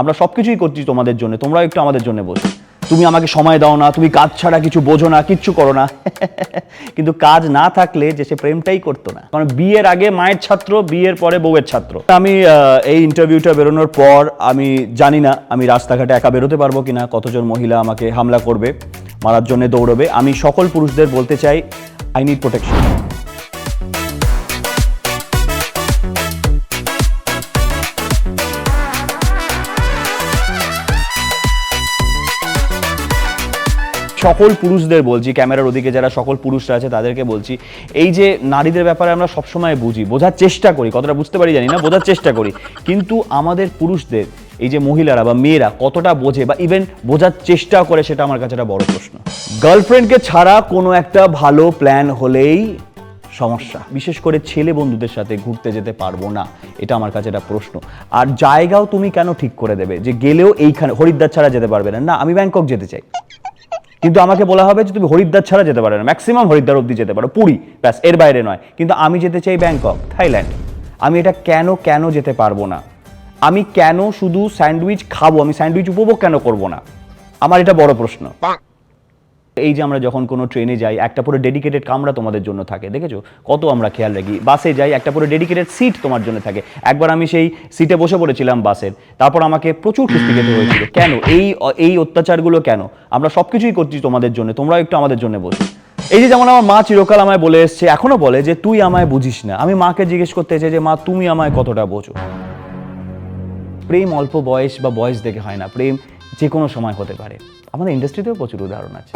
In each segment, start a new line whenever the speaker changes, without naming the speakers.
আমরা সবকিছুই করছি তোমাদের জন্য, তোমরাও একটু আমাদের জন্য বোঝো। তুমি আমাকে সময় দাও না, তুমি কাজ ছাড়া কিছু বোঝো না, কিচ্ছু করো না। কিন্তু কাজ না থাকলে যে সে প্রেমটাই করতো না, কারণ বিয়ের আগে মায়ের ছাত্র, বিয়ের পরে বউয়ের ছাত্র। আমি এই ইন্টারভিউটা বেরোনোর পর আমি জানি না আমি রাস্তাঘাটে একা বেরোতে পারবো কিনা, কতজন মহিলা আমাকে হামলা করবে, মারার জন্য দৌড়বে। আমি সকল পুরুষদের বলতে চাই, আই নিড প্রোটেকশন। সকল পুরুষদের বলছি, ক্যামেরার ওদিকে যারা সকল পুরুষরা আছে তাদেরকে বলছি, এই যে নারীদের ব্যাপারে আমরা সবসময় বুঝি, বোঝার চেষ্টা করি, কতটা বুঝতে পারি জানি না, বোঝার চেষ্টা করি, কিন্তু আমাদের পুরুষদের এই যে মহিলারা বা মেয়েরা কতটা বোঝে বা ইভেন বোঝার চেষ্টা করে, সেটা আমার কাছে একটা বড় প্রশ্ন। গার্লফ্রেন্ডকে ছাড়া কোনো একটা ভালো প্ল্যান হলেই সমস্যা, বিশেষ করে ছেলে বন্ধুদের সাথে ঘুরতে যেতে পারবো না, এটা আমার কাছে একটা প্রশ্ন। আর জায়গাও তুমি কেন ঠিক করে দেবে যে গেলেও এইখানে হরিদ্বার ছাড়া যেতে পারবে না? না, আমি ব্যাংকক যেতে চাই, কিন্তু আমাকে বলা হবে যে তুমি হরিদ্বার ছাড়া যেতে পারো না, ম্যাক্সিমাম হরিদ্বার অবধি যেতে পারো, পুরী ব্যাস, এর বাইরে নয়। কিন্তু আমি যেতে চাই ব্যাংকক, থাইল্যান্ড। আমি এটা কেন যেতে পারবো না? আমি কেন শুধু স্যান্ডউইচ খাবো, আমি স্যান্ডউইচ উপভোগ কেন করবো না? আমার এটা বড় প্রশ্ন। এই যে আমরা যখন কোনো ট্রেনে যাই, একটা পুরো ডেডিকেটেড কামরা তোমাদের জন্য থাকে, দেখেছো কত আমরা খেয়াল রাখি। বাসে যাই, একটা পুরো ডেডিকেটেড সিট তোমার জন্য থাকে। একবার আমি সেই সিটে বসে পড়েছিলাম বাসের, তারপর আমাকে প্রচুর খিস্তি খেতে হয়েছিল। কেন এই অত্যাচারগুলো কেন? আমরা সবকিছুই করছি তোমাদের জন্য, তোমরাও একটু আমাদের জন্য বোঝো। এই যে যেমন আমার মা চিরকাল আমায় বলে এসছে, এখনো বলে যে তুই আমায় বুঝিস না। আমি মাকে জিজ্ঞেস করতে চাই যে মা, তুমি আমায় কতটা বোঝো? প্রেম অল্প বয়স বা বয়স দেখে হয় না, প্রেম যে কোনো সময় হতে পারে। আমাদের ইন্ডাস্ট্রিতেও প্রচুর উদাহরণ আছে,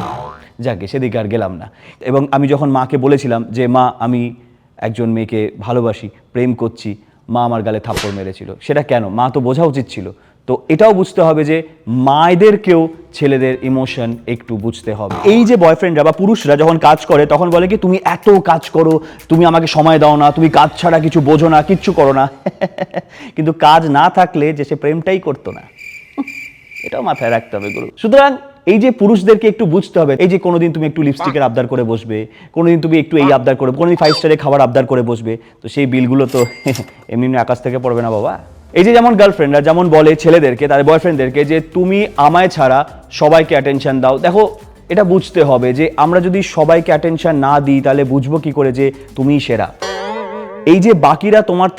যাকে সেদিকে আর গেলাম না। এবং আমি যখন মাকে বলেছিলাম যে মা, আমি একজন মেয়েকে ভালোবাসি, প্রেম করছি, মা আমার গালে থাপ্পড় মেরেছিল। সেটা কেন? মা তো বোঝা উচিত ছিল। তো এটাও বুঝতে হবে যে মায়েদেরকেও ছেলেদের ইমোশন একটু বুঝতে হবে। এই যে বয়ফ্রেন্ডরা বা পুরুষরা যখন কাজ করে, তখন বলে কি তুমি এত কাজ করো, তুমি আমাকে সময় দাও না, তুমি কাজ ছাড়া কিছু বোঝো না, কিচ্ছু করো না। কিন্তু কাজ না থাকলে যে সে প্রেমটাই করতো না, এটাও মাথায় রাখতে হবে গুরু। সুতরাং এই যে পুরুষদেরকে একটু বুঝতে হবে, এই যে কোনোদিন তুমি একটু লিপস্টিকের আবদার করে বসবে, কোনোদিন তুমি একটু এই আবদার করে, কোনোদিন 5 স্টারে খাবার আবদার করে বসবে, তো সেই বিলগুলো তো এমনি আকাশ থেকে পড়বে না বাবা। এই যে যেমন গার্লফ্রেন্ডরা যেমন বলে ছেলেদেরকে, তাদের বয়ফ্রেন্ডদেরকে যে তুমি আমায় ছাড়া সবাইকে অ্যাটেনশন দাও, দেখো এটা বুঝতে হবে যে আমরা যদি সবাইকে অ্যাটেনশন না দিই, তাহলে বুঝবো কি করে যে তুমিই সেরা? এই যে বাকিরা তোমার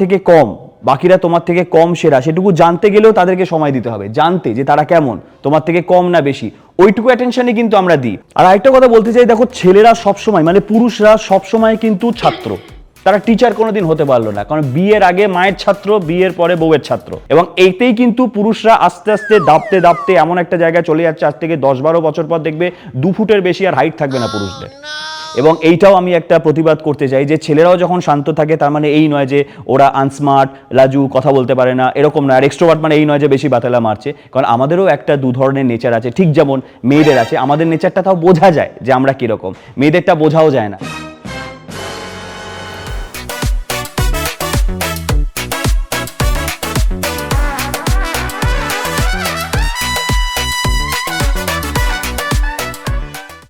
থেকে কম সেরা, সেটুকু জানতে গেলেও তাদেরকে সময় দিতে হবে, জানতে যে তারা কেমন, তোমার থেকে কম না বেশি, ওইটুকু অ্যাটেনশনই কিন্তু আমরা দিই। আর আরেকটা কথা বলতে চাই, দেখো ছেলেরা সবসময়, মানে পুরুষরা সবসময় কিন্তু ছাত্র, তারা টিচার কোনোদিন হতে পারলো না, কারণ বিয়ের আগে মায়ের ছাত্র, বিয়ের পরে বউয়ের ছাত্র। এবং এইতেই কিন্তু পুরুষরা আস্তে আস্তে দাপতে এমন একটা জায়গায় চলে যাচ্ছে, আজ থেকে 10-12 বছর পর দেখবে 2 ফুটের বেশি আর হাইট থাকবে না পুরুষদের। এবং এইটাও আমি একটা প্রতিবাদ করতে চাই যে ছেলেরাও যখন শান্ত থাকে, তার মানে এই নয় যে ওরা আনস্মার্ট, লাজু, কথা বলতে পারে না, এরকম না। আর এক্সট্রোভার্ট মানে এই নয় যে বেশি বাতেলা মারছে, কারণ আমাদেরও একটা 2 ধরনের নেচার আছে, ঠিক যেমন মেয়েদের আছে। আমাদের নেচারটা তাও বোঝা যায় যে আমরা কিরকম, মেয়েদেরটা বোঝাও যায় না।